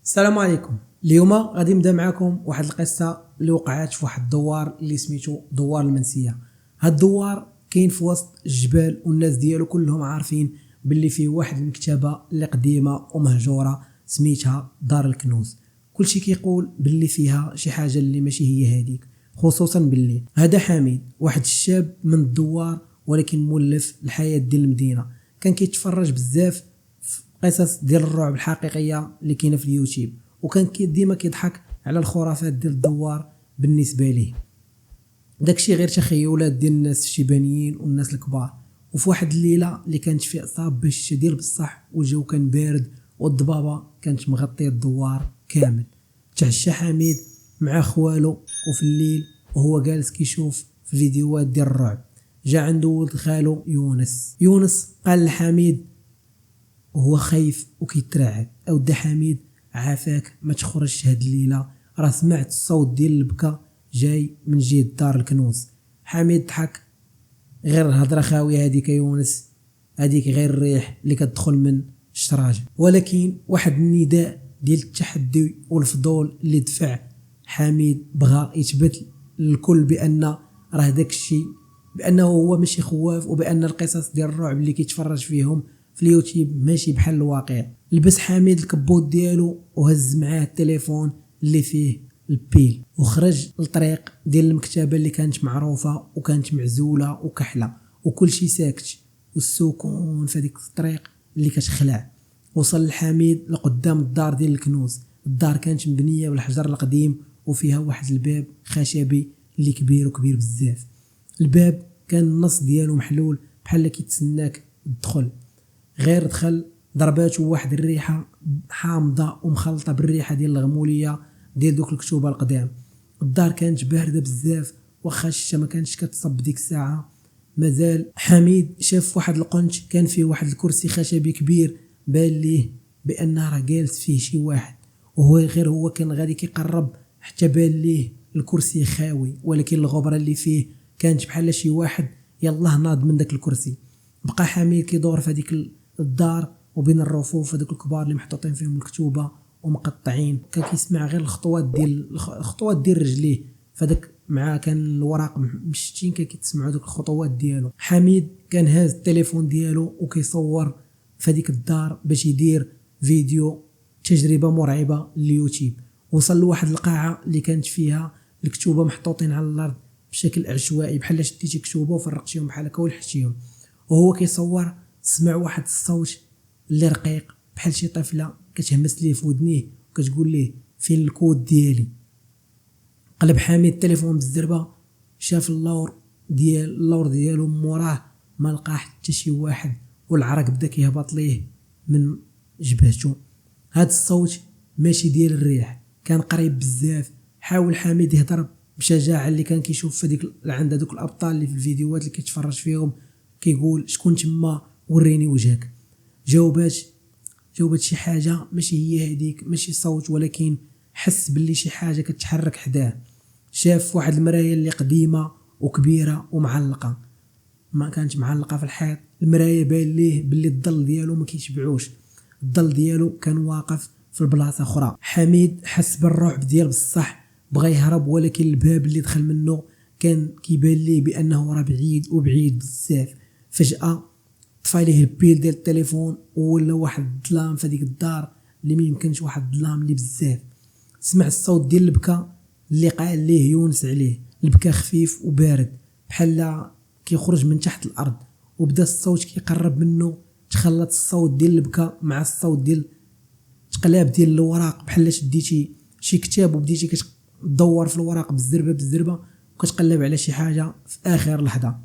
السلام عليكم. اليوم غادي نبدا معكم واحد القصه اللي وقعت في واحد الدوار اللي سميتو دوار المنسيه. هاد الدوار كاين في وسط الجبال والناس ديالو كلهم عارفين باللي فيه واحد المكتبه اللي قديمه ومهجوره سميتها دار الكنوز. كلشي كيقول باللي فيها شي حاجه اللي ماشي هي هذيك، خصوصا بالليل. هذا حميد واحد الشاب من الدوار ولكن مولف الحياه ديال المدينه، كان كيتفرج بزاف قصص ديال الرعب الحقيقيه اللي كاينه في اليوتيوب، وكان ديما كيضحك على الخرافات ديال الدوار بالنسبه ليه. داكشي غير تخيلات ديال الناس الشيبانيين والناس الكبار. وفي واحد الليله اللي كانت فيه اعصاب باش الشدير بصح والجو كان بارد والضبابه كانت مغطيه الدوار كامل، تعشى حميد مع خوالو وفي الليل وهو جالس كيشوف في فيديوهات ديال الرعب. جا عنده ولد خالو يونس قال لحميد وهو خايف وكيترعد: اودي حميد عافاك ما تخرجش هاد الليله، راه سمعت الصوت ديال البكا جاي من جهه دار الكنوز. حميد ضحك: غير الهضره خاويه هذيك يونس، هذيك غير الريح اللي كتدخل من الشراجم. ولكن واحد النداء ديال التحدي والفضول اللي دفع حميد بغى يثبت للكل بان راه داكشي، بانه هو ماشي خواف، وبان القصص ديال الرعب اللي كيتفرج فيهم في اليوتيوب ماشي بحال الواقع. لبس حميد الكبوت ديالو وهز معاه التليفون اللي فيه البيل وخرج للطريق ديال المكتبه اللي كانت معروفه وكانت معزوله وكحله وكل شيء ساكت والسكون في هذيك الطريق اللي كتخلع. وصل الحميد لقدام الدار ديال الكنوز. الدار كانت مبنيه بالحجر القديم وفيها واحد الباب خشبي اللي كبير بزاف. الباب كان النص ديالو محلول بحال اللي كيتسناك تدخل. غير دخل ضرباته واحد الريحه حامضه ومخلطه بالريحه ديال الغموليه ديال دوك الكتوبه القدام. الدار كانت بارده بزاف واخا الشتا ما كانتش كتصب ديك الساعه. مازال حميد شاف واحد القنت كان فيه واحد الكرسي خشبي كبير، بان ليه بانه راه جالس فيه شي واحد، وهو غير هو كان غادي كيقرب حتى بان ليه الكرسي خاوي، ولكن الغبره اللي فيه كانت بحال شي واحد يلاه ناض من داك الكرسي. بقى حميد كيدور في هذيك الدار وبين الرفوف هذوك الكبار اللي محطوطين فيهم الكتوبه ومقطعين، كان كيسمع غير الخطوات ديال رجليه فداك، مع كان الوراق مشتين كان كيتسمعوا دوك الخطوات ديالو. حميد كان هاز التليفون ديالو وكيصور في هذيك الدار باش يدير فيديو تجربه مرعبه لليوتيوب. وصل لواحد القاعه اللي كانت فيها الكتوبه محطوطين على الارض بشكل عشوائي، بحال شديتي كتوبه وفرقتيهم بحال هكا ولحتيهم. وهو كيصور سمع واحد الصوت اللي رقيق بحال شي طفله كتهمس ليه في ودنيه وكتقول ليه: فين الكود ديالي؟ قلب حميد التليفون بالزربه، شاف اللور ديالو موراه ما لقى حتى شي واحد، والعرق بدا كيهبط ليه من جبهته. هاد الصوت ماشي ديال الريح، كان قريب بزاف. حاول حميد يهضر بشجاعه اللي كان كيشوف في ديك عند دوك الابطال اللي في الفيديوهات اللي كيتفرج فيهم، كيقول: شكون تما؟ وريني وجهك. جاوبات شي حاجه ماشي هي هذيك، ماشي صوت، ولكن حس باللي شي حاجه كتحرك حداه. شاف واحد المرايه اللي قديمه وكبيره ومعلقه، ما كانت معلقه في الحيط. المرايه بان ليه باللي الظل ديالو ما كيتبعوش، الظل ديالو كان واقف في البلاصه اخرى. حميد حس بالرعب ديال بصح، بغى يهرب، ولكن الباب اللي دخل منه كان كيبان ليه بانه راه بعيد بزاف. فجاه طفى ليه البيل ديال التليفون ولا واحد الظلام في هذيك الدار اللي ما يمكنش، واحد الظلام اللي بزاف. سمع الصوت ديال البكا اللي قال ليه يونس عليه. البكا خفيف وبارد بحال كيخرج من تحت الارض، وبدا الصوت كيقرب منه. تخلط الصوت ديال البكا مع الصوت ديال تقلاب ديال الوراق، بحال شديتي شي كتاب وبديتي كتدور في الوراق بالزربه وكتقلب على شي حاجه. في اخر لحظه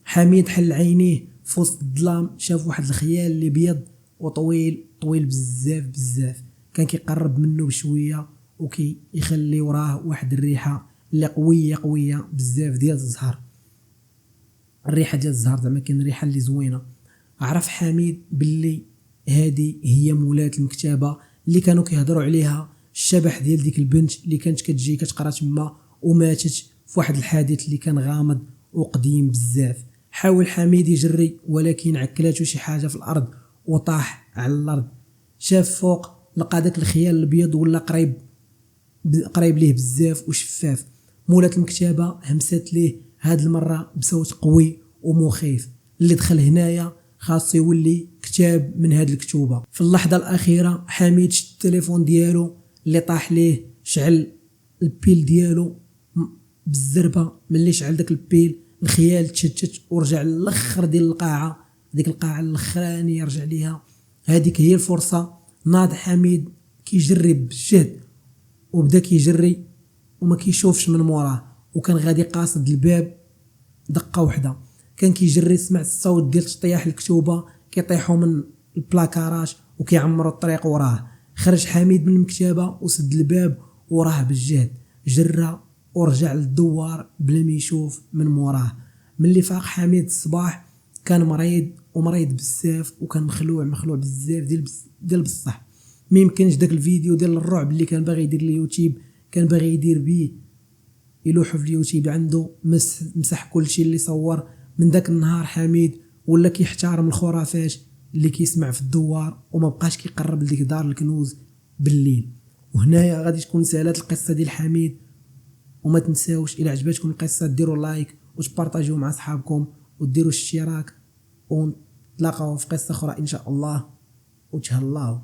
حميد حل عينيه في وسط الظلام، شاف واحد الخيال اللي بيض وطويل بزاف كان كيقرب منه بشويه وكيخلي وراه واحد الريحه اللي قويه بزاف ديال الزهر. الريحه ديال الزهر زعما كاين ريحه اللي زوينه. عرف حميد باللي هذه هي مولات المكتبه اللي كانوا كيهضروا عليها، الشبح ديال ديك البنت اللي كانت كتجي كتقرا تما وماتت في واحد الحادث اللي كان غامض وقديم بزاف. حاول حميد يجري ولكن عكلاتو شي حاجه في الارض وطاح على الارض. شاف فوق لقى داك الخيال الابيض ولا قريب ليه بزاف وشفاف. مولات المكتبه همست ليه هاد المره بصوت قوي ومخيف: اللي دخل هنايا خاصو يولي كتاب من هاد الكتوبه. في اللحظه الاخيره حميد شد التليفون ديالو اللي طاح ليه، شعل البيل ديالو بالزربه. ملي شعل داك البيل الخيال تشتت ورجع للاخر ديال القاعه، ديك القاعه الاخرانيه رجع ليها. هذيك هي الفرصه. ناض حميد كيجري بجهد وبدا كيجري وما كيشوفش من موراه، وكان غادي قاصد الباب دقه وحده. كان كيجري سمع الصوت ديال تطياح الكتوبه كيطيحوا من البلاكارات وكيعمروا الطريق وراه. خرج حميد من المكتبه وسد الباب وراه بالجهد، جرى ورجع للدوار بلا ما يشوف من موراه. ملي فاق حميد الصباح كان مريض بزاف، وكان مخلوع بزاف ديال بصح. ما يمكنش داك الفيديو ديال الرعب اللي كان باغي يدير اليوتيوب كان باغي يدير بيه يلوحو في اليوتيوب عنده مسح كل شيء اللي صور. من داك النهار حميد ولا كيحترم الخرافات اللي كيسمع في الدوار وما بقاش كيقرب لديك دار الكنوز بالليل. وهنايا غادي تكون سالات القصه ديال حميد. وما تنساوش الى عجبتكم القصه ديروا لايك وتبارطاجيو مع اصحابكم وديروا اشتراك، ونتلاقاو في قصه اخرى ان شاء الله، وتهلاو.